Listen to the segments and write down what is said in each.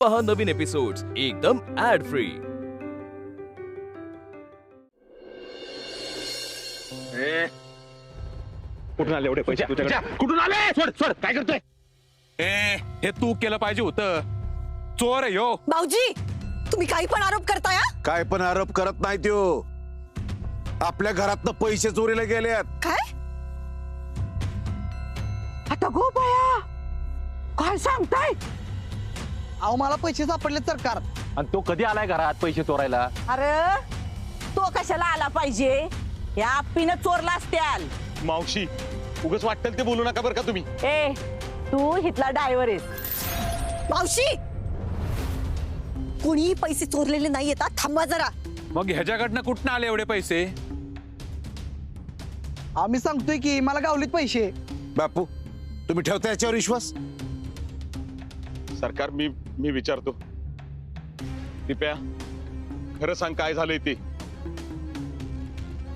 पहा नवीन एपिसोड्स एकदम add free. कुठून आले एवढे पैसे तुझ्याकडे? कुठून आले? सोड सोड, काय करतोय? हे तू केलं पाहिजे होतं. चोर आहे ह्यो. भाऊजी तुम्ही काही पण आरोप करताय हा? काय पण आरोप करत नाही त्यो. आपल्या घरातनं पैसे चोरीला गेलेत. काय आता गो बाया काय सांगताय? अहो मला पैसे सापडले सरकार. आणि तो कधी आलाय घरात पैसे चोरायला? अरे तो कशाला आला पाहिजे? या आप्पीनं चोरला असत्याल. मावशी उगाच वाटेल ते बोलू नका बरं का तुम्ही. ए तू हितला ड्रायव्हर आहेस. मावशी कुणीही पैसे चोरलेले नाही येतात. थांबा जरा. मग ह्याच्याकडनं कुठनं आले एवढे पैसे? आम्ही सांगतोय की मला गावलीत पैसे. बापू तुम्ही ठेवता याच्यावर विश्वास? सरकार मी विचारतो. दिप्या खरं सांग काय झालंय ते.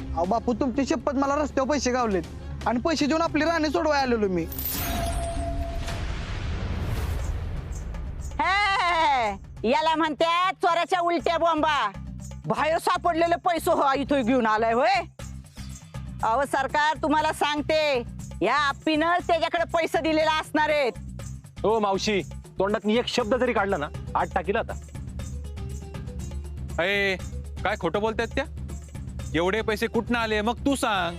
अहो बापू तुमची शपथ मला रस्त्यावर पैसे गावलेत आणि पैसे देऊन आपली राणी सोडवाय आलेलो मी. हे याला म्हणतात चोराच्या उलट्या बॉम्बा. बाहेर सापडलेले पैसे हो इथं घेऊन आलाय होय. अहो सरकार तुम्हाला सांगते या आप्पीनं त्याच्याकडे पैसे दिलेले असणार आहेत. हो मावशी, तोंडात एक शब्द जरी काढला ना आठ टाकीला आता. अय काय खोटं बोलतायत त्या? एवढे पैसे कुठनं आले मग तू सांग.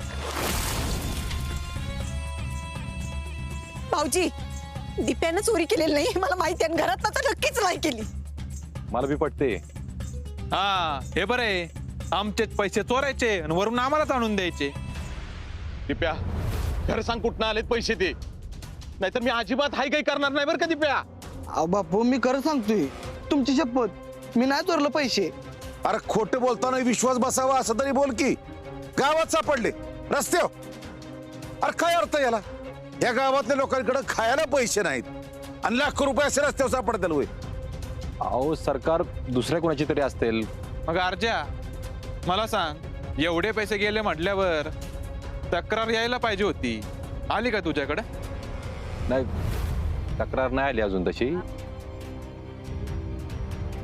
भाऊजी दिप्यानं चोरी केलेली नाही मला माहिती आहे. घरात तर नक्कीच नाही केली. मला बी पटते. हा हे बरे आमचेच पैसे चोरायचे आणि वरून आम्हालाच आणून द्यायचे. दिप्या खरं सांग कुठनं आलेत पैसे ते, नाहीतर मी अजिबात हाय काही करणार नाही बरं का दिप्या. अहो बापू मी खरं सांगतोय तुमची शपथ मी नाही चोरलं पैसे. अरे खोटे बोलताना विश्वास बसावा असं तरी बोल की. गावात सापडले रस्त्यावर. अरे काय अर्थ याला? या गावातल्या लोकांकडे खायला पैसे नाहीत आणि लाखो रुपये असे रस्त्यावर सापडतील होय. अहो सरकार दुसऱ्या कोणाची तरी असतील. मग अर्जा मला सांग, एवढे पैसे गेले म्हटल्यावर तक्रार यायला पाहिजे होती. आली का तुझ्याकडे? नाही, तक्रार नाही आली अजून तशी.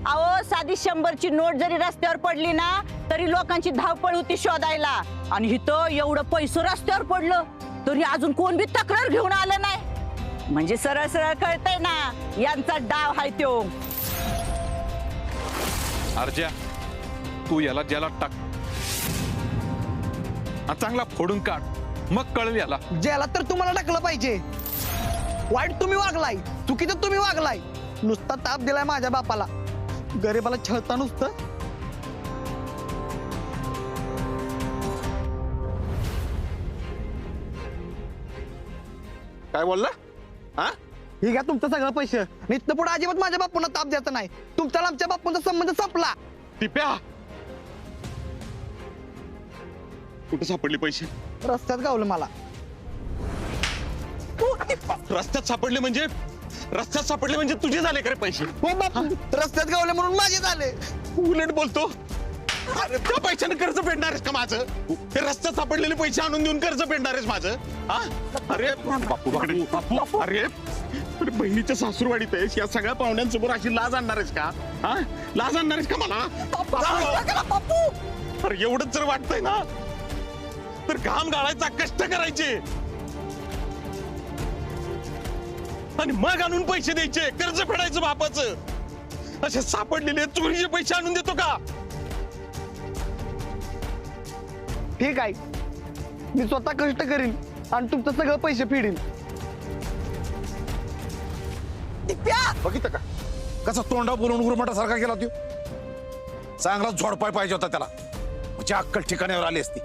अहो साधी 100ची नोट जरी रस्त्यावर पडली ना तरी लोकांची धावपळ होती शोधायला. आणि इथं एवढं पैसे रस्त्यावर पडलं तरी अजून कोण बी तक्रार घेऊन आलं नाही. म्हणजे सरळ सरळ कळतंय ना यांचा डाव हाय त्यो. अर्जा तू याला ज्याला टाक, हा चांगला फोडून काढ, मग कळेल याला. ज्याला तर तुम्हाला टाकलं पाहिजे. वाईट तुम्ही वागलाय, चुकीचं तुम्ही वागलाय. नुसता ताप दिलाय माझ्या बापाला. गरीबाला छळता नुसतं. काय बोलला? हा हे घ्या तुमचं सगळं पैसे. नित्य पुढे अजिबात माझ्या बापूंना ताप द्यायचा नाही. तुमचा आणि आमच्या बापूंचा संबंध संपला. दिप्या कुठे सापडले पैसे? रस्त्यात गावलं मला. रस्त्यात सापडले म्हणजे तुझे झाले का रे पैसे? हो बापू रस्त्यात गावले म्हणून माझे झाले. उलट बोलतो. अरे त्या पैशाने कर्ज फेडणार आहेस का माझं? हे रस्त्यात सापडलेले पैसे आणून देऊन कर्ज फेडणार आहेस माझं? हा अरे बापू अरे बहिणीच्या सासूरवाडीत आहेस, या सगळ्या पाहुण्यांसमोर अशी लाज आणणार आहेस का? हा लाज आणणार आहेस का मला? अरे एवढंच जर वाटतंय ना तर घाम गाळायचा, कष्ट करायचे आणि मग आणून पैसे द्यायचे, कर्ज फेडायचं बापाचं. असे सापडलेले चोरीचे पैसे आणून देतो का? ठीक आहे मी स्वतः कष्ट करीन आणि तुमचं सगळं पैसे फेडीन. दिप्या बघितलं का कसा तोंडा बोलून गुरमटासारखा केला तो. चांगला झोडपाय पाहिजे होता त्याला, म्हणजे अक्कल ठिकाण्यावर आली असती.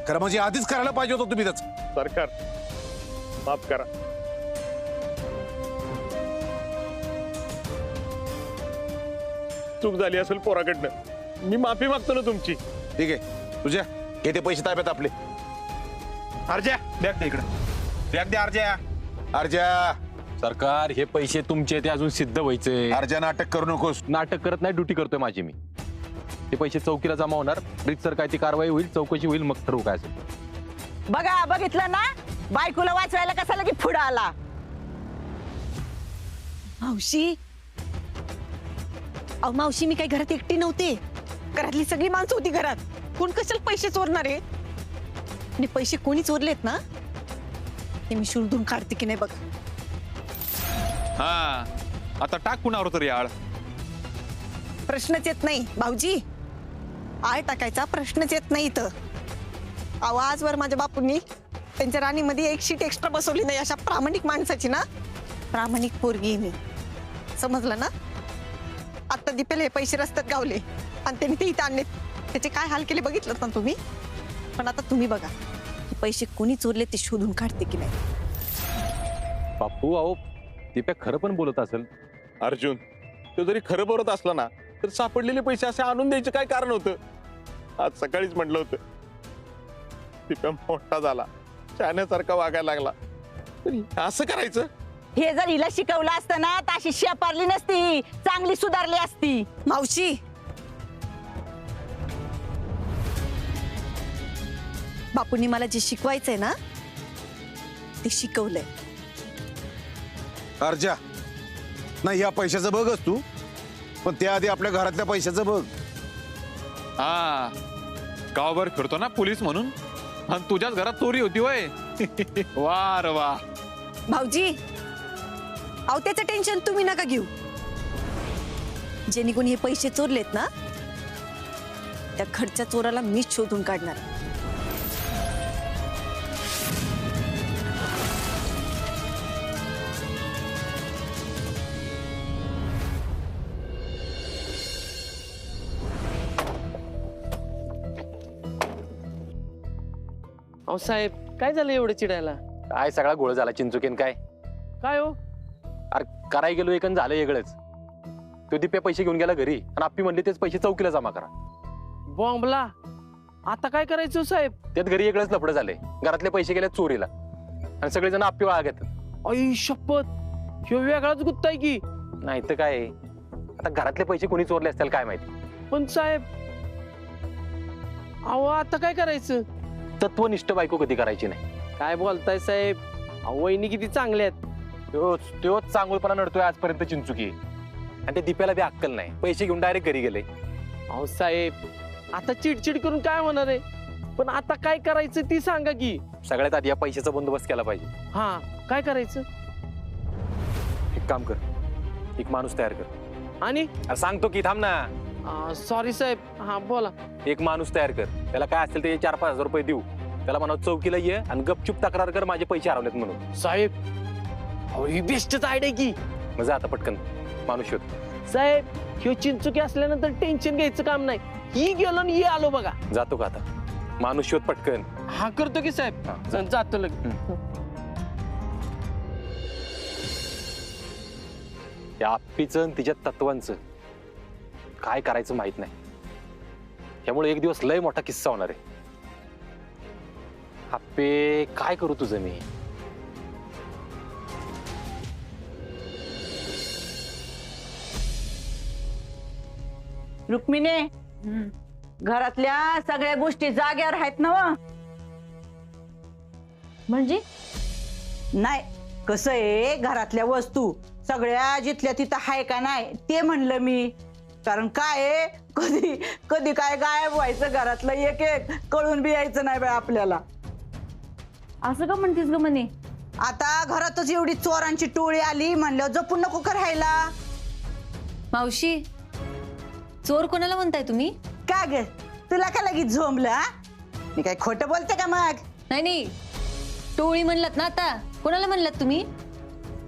खरं म्हणजे आधीच करायला पाहिजे होतं तुम्ही त्याच. सरकार माफ करा. चूक झाली असेल पोराकडनं, मी माफी मागतो ना तुमची. ठीक आहे तुझ्या घेते पैसे ताब्यात आपले. अर्जा बॅग दे इकडे, बॅग दे अर्जा. अर्जा सरकार हे पैसे तुमचे ते अजून सिद्ध व्हायचे. अर्जा नाटक करू नकोस. नाटक करत नाही, ड्युटी करतोय माझी मी. हे पैसे चौकीला जमा होणार, रीतसर काय ती कारवाई होईल, चौकशी होईल, मग ठरवू काय असेल. बघा बघितलं ना बायकोला वाचवायला कसा लगी पुढं आला. मावशी अहो मावशी मी काही घरात एकटी नव्हते, घरातली सगळी माणसं होती घरात. कोण कशाला पैसे चोरणार आहे? आणि पैसे कोणी चोरलेत ना ते मी शोधून काढते की नाही बघ. हा आता टाक कुणावर तरी आळ. प्रश्नच येत नाही भाऊजी, आळ टाकायचा प्रश्नच येत नाही इथं. अहो आजवर माझ्या बापूंनी त्यांच्या राणीमध्ये एक शीट एक्स्ट्रा बसवली नाही. अशा प्रामाणिक माणसाची ना प्रामाणिक पोरगी आहे मी, समजलं ना? आता दीपेला हे पैसे रस्त्यात गावले आणि त्यांनी ते इथं आणले, त्याचे काय हाल केले बघितलं ना तुम्ही. पण आता तुम्ही बघा हे पैसे कोणी चोरले ते शोधून काढते की नाही. बापू अहो दीप्या खरं पण बोलत असेल. अर्जुन, तो जरी खरं बोलत असला ना तर सापडलेले पैसे असे आणून द्यायचे काय कारण होतं? आज सकाळीच म्हटलं होतं. दीप्या मोठा झाला, शहाण्यासारखा वागायला लागला, तरी असं करायचं? हे जर हिला शिकवलं असतं ना तर अशी शेपारली नसती, चांगली सुधारली असती. मावशी बापूंनी मला जे शिकवायचंय ना ते शिकवलंय. अर्जा नाही या पैशाचं बघच तू, पण त्याआधी आपल्या घरातल्या पैशाचं बघ. हा गावभर फिरतो ना पोलीस म्हणून, आणि तुझ्याच घरात चोरी होती वय. वा रे वा. भाऊजी अहो त्याचं टेन्शन तुम्ही नका घेऊ. जेणे कोणी हे पैसे चोरलेत ना त्या घरच्या चोराला मीच शोधून काढणार. अहो साहेब काय झालं एवढं चिडायला? काय सगळा गोळ झाला चिंचुकेन काय. काय हो? अरे कराय गेलो एक झालं वेगळंच. तो दीप्या पैसे घेऊन गेला घरी आणि आप्पी म्हणली तेच पैसे चौकीला जमा करा. बॉम्बला आता काय करायचं हो साहेब? त्यात घरी वेगळंच लफडं झालंय. घरातले पैसे गेले चोरीला आणि सगळेजण आप्पी वाळा घेतात. आई शपथ, ह्यो वेगळाच गुत्ता आहे की. नाही तर काय, आता घरातले पैसे कोणी चोरले असतील काय माहिती. पण साहेब अहो आता काय करायचं? तत्वनिष्ठ बायको कधी करायची नाही. काय बोलताय साहेब? अहो वहिनी किती चांगल्या आहेत. तोच चांगुलपणा नडतोय आजपर्यंत चिंचुकी. आणि ते दीप्याला बी अक्कल नाही, पैसे घेऊन डायरेक्ट घरी गेले. अहो साहेब आता चिडचिड करून काय होणार आहे? पण आता काय करायचं ती सांगा की. सगळ्यात आधी या पैशाचा बंदोबस्त केला पाहिजे. हा काय करायचं? एक काम कर, एक माणूस तयार कर. आणि अरे सांगतो की थांब ना. सॉरी साहेब. हा बोला. एक माणूस तयार कर, त्याला काय असेल ते 4-5 हजार रुपये देऊ. त्याला म्हणा चौकीला ये आणि गपचूप तक्रार कर माझे पैसे हरवलेत म्हणून. साहेब अहो ही बेस्टच आयडिया की. मजा आता पटकन माणूस शोध. साहेब ह्यो चिंचुकी असल्यानंतर टेन्शन घ्यायचं काम नाही. ही गेलो आणि ही आलो बघा. जातो का आता? माणूस शोध पटकन. हा करतो की साहेब. हा. जातो लगेच. त्या आप्पीचं आणि तिच्या तत्वांचं काय करायचं माहित नाही. त्यामुळे एक दिवस लय मोठा किस्सा होणार आहे. आप्पे काय करू तुझं मी? रुक्मिणी घरातल्या सगळ्या गोष्टी जाग्यावर आहेत ना व? म्हणजे नाही कसं आहे, घरातल्या वस्तू सगळ्या जिथल्या तिथं आहे का नाही ते म्हणलं मी. कारण काय आहे, कधी कधी काय गायब व्हायचं घरातलं एक एक कळून बी यायचं नाही बाय आपल्याला. असं का म्हणतीस ग म्हणे? आता घरातच एवढी चोरांची टोळी आली म्हणलं जपून नको का राहायला. मावशी चोर कोणाला म्हणताय तुम्ही? का ग तुला का लगेच झोंबलं? हा? मी काय खोटं बोलते का मग? नाही टोळी म्हणलात ना, आता कोणाला म्हणलात तुम्ही?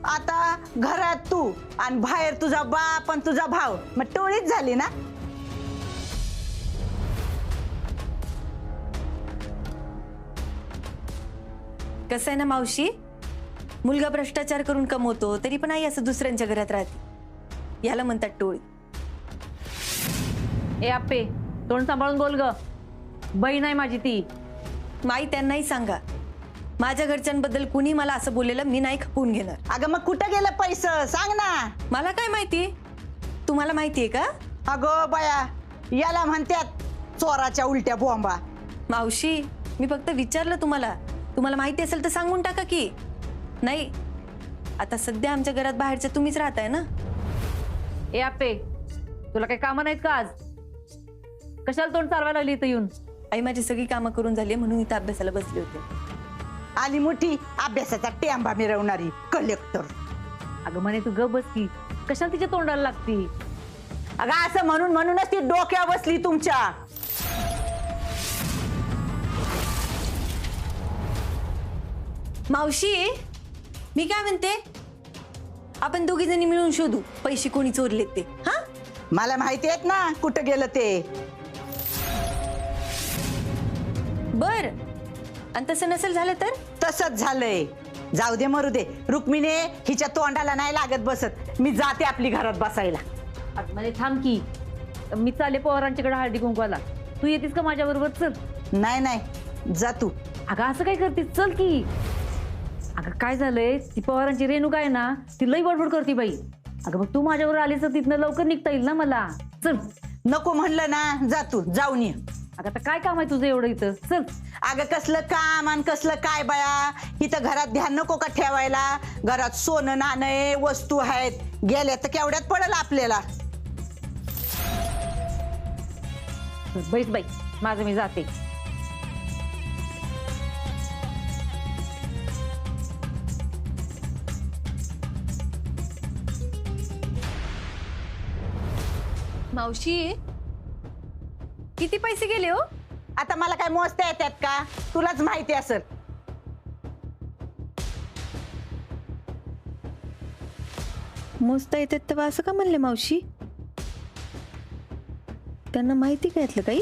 आता घरात तू आणि बाहेर तुझा बाप आणि तुझा भाऊ, मग टोळीच झाली ना. कसं आहे ना मावशी, मुलगा भ्रष्टाचार करून कमवतो तरी पण आई असं दुसऱ्यांच्या घरात राहते, याला म्हणतात टोळी. ए आप्पे तोंड सांभाळून बोल ग. बहीण आहे माझी ती. माई त्यांनाही सांगा, माझ्या घरच्यांबद्दल कुणी मला असं बोललेलं मी नाही खपवून घेणार. अगं मग कुठं गेलं पैसे सांग ना. मला काय माहिती, तुम्हाला माहितीये का? अगो बाया याला म्हणतात चोराच्या उलट्या बॉम्बा. मावशी मी फक्त विचारलं तुम्हाला, तुम्हाला माहिती असेल तर सांगून टाका की. नाही आता सध्या आमच्या घरात बाहेरच्या तुम्हीच राहताय ना. ए आप्पे तुला काही कामं नाहीत का आज? कशाला तोंड चालवायला लागली इथं येऊन? आई माझी सगळी कामं करून झाली म्हणून इथं अभ्यासाला बसले होते. आली मोठी अभ्यासाचा टेंबा मिरवणारी कलेक्टर. अगं म्हणे तू गप बस की, कशाला तिच्या तोंडाला लागती? अगं असं म्हणूनच ती डोक्यावर बसली तुमच्या. मावशी मी काय म्हणते, आपण दोघी जणी मिळून शोधू पैसे कोणी चोरलेत ते. हा मला माहिती आहेत ना कुठं गेलं ते. बर, आणि तसं नसेल झालं तर? तसंच झालंय. जाऊ दे मरू दे. रुक्मिणी हिच्या तोंडाला नाही लागत बसत. मी जाते आपली घरात बसायला. अगं म्हणे थांब की, मी चालले पवारांच्याकडे हळदी कुंकवाला. तू येतीस का माझ्या बरोबर? चल. नाही नाही जा तू. अगं असं काय करतीस? चल की. अगं काय झालंय, ती पवारांची रेणुका आहे ना, ती लई बडबड करते बाई. अगं मग तू माझ्यावर आलीस तर तिथनं लवकर निघता येईल ना मला. चल. नको म्हणलं ना, जा तू जाऊन ये. अगं आता काय काम आहे तुझं एवढं इथं? चल. अगं कसलं काम आणि कसलं काय बाया, इथं घरात ध्यान नको का ठेवायला? घरात सोनं नाणं वस्तू आहेत, गेल्या तर केवढ्यात पडेल आपल्याला. बैस बाई, माझं मी जाते. मावशी किती पैसे गेले हो? आता मला काय मोजता येतात का? तुलाच माहिती असेल. मोजता येतात तेव्हा असं का म्हणले मावशी? त्यांना माहिती का यातलं काही?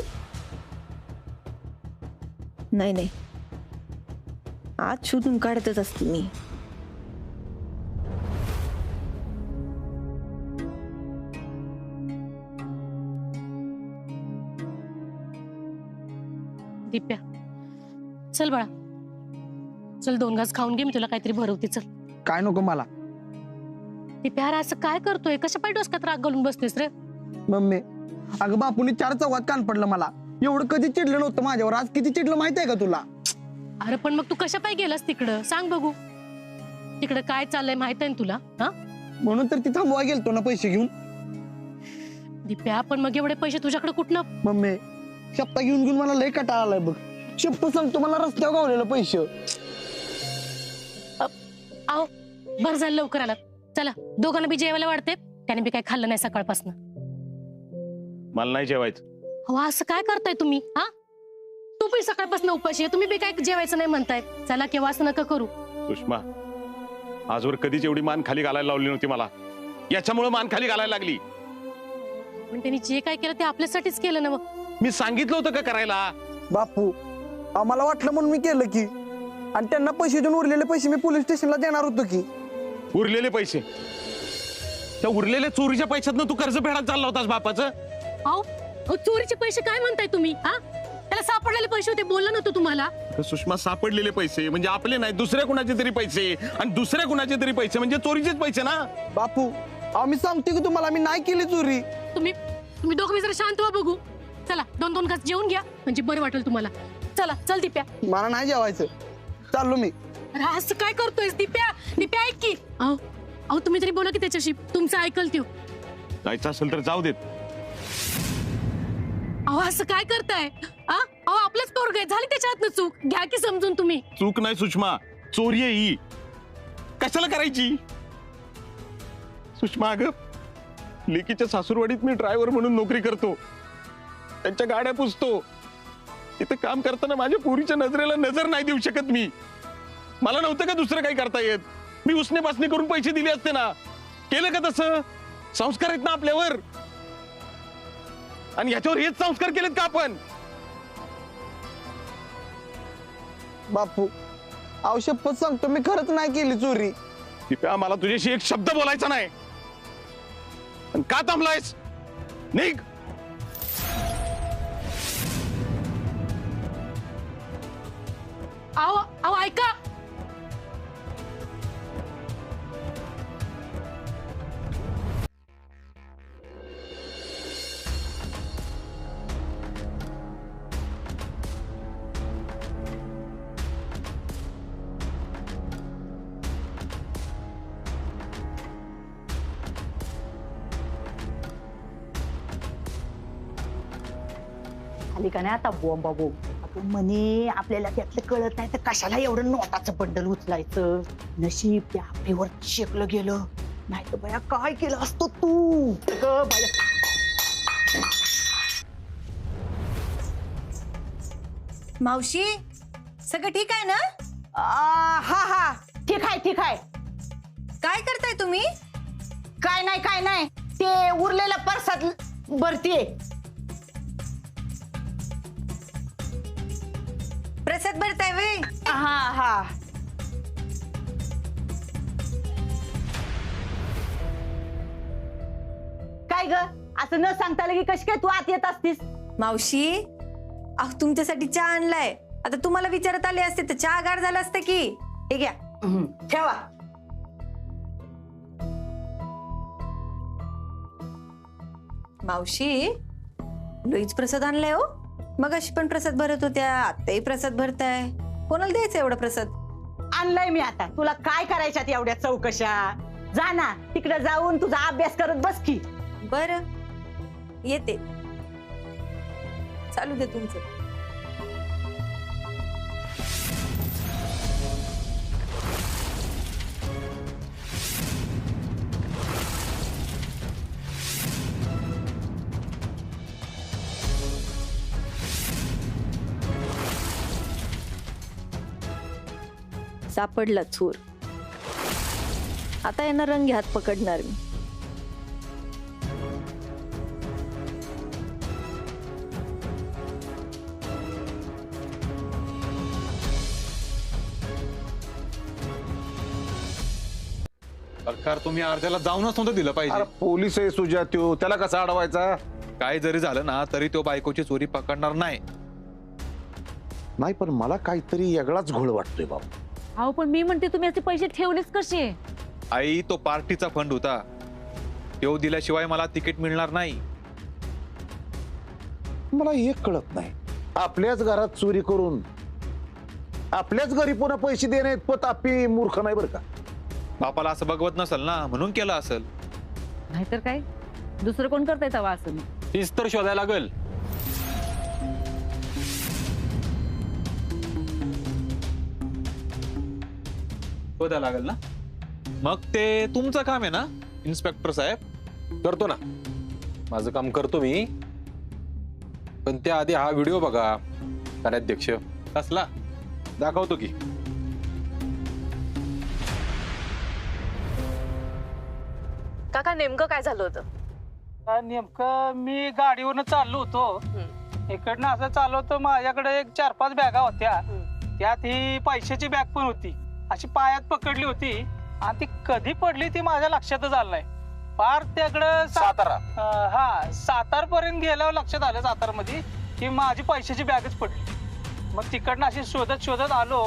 नाही नाही, आज शोधून काढतच असते मी. दिप्या चल बाळा, चल 2 घास खाऊन घे, मी तुला काहीतरी भरवते. चल. काय नको मला. दिप्या अरे असं काय करतोय? कशा पाय डोसक्यात राग घालून बसतेस रे? मम्मी अगं बापूनी 4 चौघात कान पडलं मला. एवढं कधी चिडलं नव्हतं माझ्यावर, आज किती चिडलं माहिती आहे का तुला? अरे पण मग तू कशा पाय गेलास तिकडं? सांग बघू. तिकडं काय चाललंय माहित आहे ना तुला? हा म्हणून तर ती थांबवा गेलतो ना पैसे घेऊन. दिप्या पण मग एवढे पैसे तुझ्याकडे कुठनं? मम्मी शप्ता घेऊन घेऊन मला लय कटाळा आलाय बघ. शप्प सांगतो मला रस्त्यावर गावलेलं पैसे. आओ बरं झालं लवकर आलात. चला दोघांना बी जेवायला वाढते, त्याने बी काय खाल्लं नाही सकाळपासून. मला नाही जेवायचं. हो असं काय करताय तुम्ही? हा तू पण सकाळपासून उपाशी आहे, तुम्ही बी काय जेवायचं नाही म्हणताय. चला केव्हा असं नका करू. सुषमा, आजवर कधीच एवढी मान खाली घालायला लावली नव्हती मला. याच्यामुळे मान खाली घालायला लागली. पण त्यांनी जे काय केलं ते आपल्यासाठीच केलं ना. मग मी सांगितलं होतं का करायला? बापू आम्हाला वाटलं म्हणून मी केलं की, आणि त्यांना पैसे देऊन उरलेले पैसे मी पोलीस स्टेशनला देणार होतो की. उरलेले पैसे? त्या उरलेल्या चोरीच्या पैशातनं तू कर्ज फेडायला चालला होतास बापाचं? अहो चोरीचे पैसे काय म्हणताय तुम्ही? हा त्याला सापडलेले पैसे होते, बोलला नव्हतं तुम्हाला? सुषमा, सापडलेले पैसे म्हणजे आपले नाही, दुसऱ्या कुणाचे तरी पैसे, आणि दुसऱ्या कुणाचे तरी पैसे म्हणजे चोरीचेच पैसे ना. बापू आम्ही सांगतो की तुम्हाला, मी नाही केली चोरी. तुम्ही दोघं जरा शांत व्हा बघू. चला 2 घास जेवून घ्या, म्हणजे बरं वाटेल तुम्हाला. चला चल दिप्या. मला नाही जेवायचं, चाललो मी. अरे असं काय करतोयस दिप्या? दिप्या ऐक की. अहो तुम्ही तरी बोला की त्याच्याशी, तुमचं ऐकल त्यो. जायचं असेल तर जाऊ देत. अहो असं काय करताय? अहो आपलंच पोरग आहे, झाली त्याच्या हातनं चूक, घ्या की समजून तुम्ही. चूक नाही सुषमा, चोरी आहे ही. कशाला करायची? सुषमा अगं, लेकीच्या सासूरवाडीत मी ड्रायव्हर म्हणून नोकरी करतो, त्यांच्या गाड्या पुसतो. तिथे काम करताना माझ्या पोरीच्या नजरेला नजर नाही देऊ शकत मी. मला नव्हतं का दुसरं काही करता येत? मी उसने पासने करून पैसे दिले असते ना. केलं का तसं? संस्कार आहेत ना आपल्यावर, आणि याच्यावर हेच संस्कार केलेत का आपण? बापू अहो शपथ सांगतो मी खरंच नाही केली चोरी. दिप्या, मला तुझ्याशी एक शब्द बोलायचा नाही. आणि का थांबलायस? निघ. अहो ऐका. झाली का नाही आता बोंबा बोंब. आपण म्हणे आपल्याला त्यातलं कळत नाही तर कशाला एवढं नोटाचं बंडल उचलायचं. नशीब त्या आपल्यावर शेकलं गेलं, नाही तर बया काय केलं असतो तू ग बया. मावशी सगळं ठीक आहे ना? हा हा ठीक आहे ठीक आहे. काय करताय तुम्ही? काय नाही ते उरलेला परसाद भरतीये. प्रसाद भरताय वे? हा काय ग असं न सांगता लगे कशी काय तू आत येत असतीस? मावशी अहो तुमच्यासाठी चहा आणलाय. आता तुम्हाला विचारत आले असते तर चहा गार झाला असतं की. हे घ्या. ठेवा. मावशी लईच प्रसाद आणलाय हो. मग अशी पण प्रसाद भरत होत्या, आताही प्रसाद भरताय. कोणाला द्यायचा एवढा प्रसाद? आणलाय मी आता. तुला काय करायच्यात एवढ्या चौकशा? जा ना तिकडे जाऊन तुझा अभ्यास करत बस की. बर येते. चालू दे तुमचं. सापडला चोर. आता यांना रंगे हात पकडणार मी. सरकार तुम्ही अर्ध्याला जाऊनच नव्हतं दिलं अरे पाहिजे. पोलीस आहे सुजा, त्यो त्याला कसा अडवायचा? काय जरी झालं ना तरी तो बायकोची चोरी पकडणार नाही. नाही पण मला काहीतरी वेगळाच घोळ वाटतोय बाबा. अहो पण मी म्हणते तुम्ही असे पैसे ठेवलेच कसे? आई तो पार्टीचा फंड होता, तो दिल्याशिवाय मला तिकीट मिळणार नाही. मला एक कळत नाही, आपल्याच घरात चोरी करून आपल्याच घरी पुन्हा पैसे देणे इतपत आपली मूर्ख नाही बरं का. बापाला असं बघवत नसल ना म्हणून केलं असेल. नाहीतर काय, दुसरं कोण करताय तवा असं? तीच तर शोधायला लागल. शोधायला लागेल ना. मग ते तुमचं काम आहे ना इन्स्पेक्टर साहेब. करतो ना, माझं काम करतो मी. पण त्याआधी हा व्हिडिओ बघा कार्याध्यक्ष. कसला? दाखवतो की. काका नेमकं काय झालं होतं? नेमकं मी गाडीवरनं चाललो होतो. इकडनं असं चाललो होतो, माझ्याकडे एक 4-5 बॅगा होत्या. त्यात ही पैशाची बॅग पण होती. अशी पायात पकडली होती आणि ती कधी पडली ती माझ्या लक्षातच आलं नाही. पार त्याकडं सातारा. हा सातार पर्यंत गेल्यावर लक्षात आलं सातारमध्ये की माझी पैशाची बॅगच पडली. मग तिकडनं अशी शोधत शोधत आलो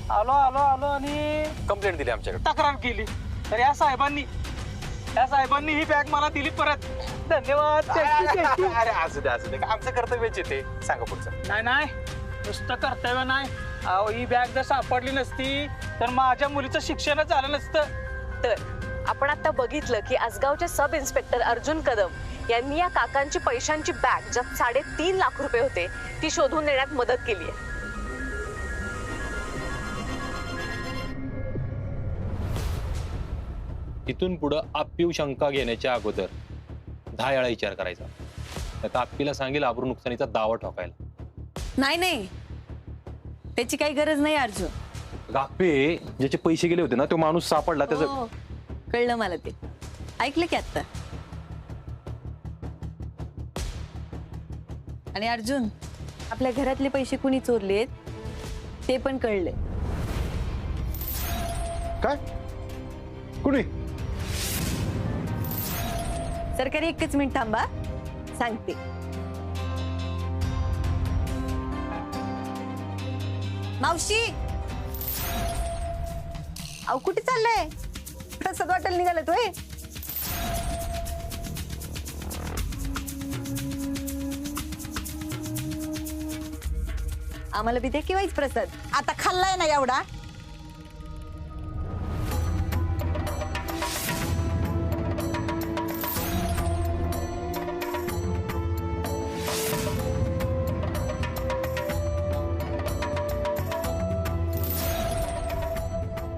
आणि कंप्लेंट दिली आमच्याकडे. तक्रार केली. तर या साहेबांनी ही बॅग मला दिली परत. धन्यवाद. अरे असू दे आमचं कर्तव्यच आहे ते. सांगा पुढचं. नाही नुसतं कर्तव्य नाही. अहो ही बॅग जर सापडली नसती तर माझ्या मुलीचं शिक्षणच झालं नसतं. तर आपण आता बघितलं की आसगावचे सब इन्स्पेक्टर अर्जुन कदम यांनी या काकांची पैशांची बॅग ज्यात 3.5 लाख रुपये होते ती शोधून देण्यात मदत केली आहे. इथून पुढं आप्पीव शंका घेण्याच्या अगोदर 10 वेळा विचार करायचा. आता आप्पीला सांगेल आबरू नुकसानीचा दावा ठोकायला. नाही त्याची काही गरज नाही अर्जुन. आप्पे ज्याचे पैसे गेले होते ना तो माणूस सापडला. त्याचं हो, कळलं मला. ते ऐकलं की आता. आणि अर्जुन आपल्या घरातले पैसे कुणी चोरलेत ते पण कळले. काय कुणी? सरकारी 1 मिनिट थांबा, सांगते. मावशी अहो कुठे चाललंय? प्रसाद वाटायला निघाला तोय. आम्हाला बी दे किंवाच प्रसाद. आता खाल्लाय ना एवढा.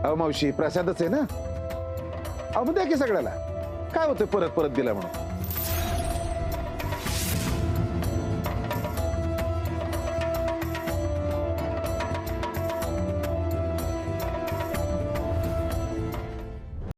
अहो मावशी प्रसादच आहे ना. अहो मग द्या की सगळ्याला, काय होतं परत परत दिला म्हणून.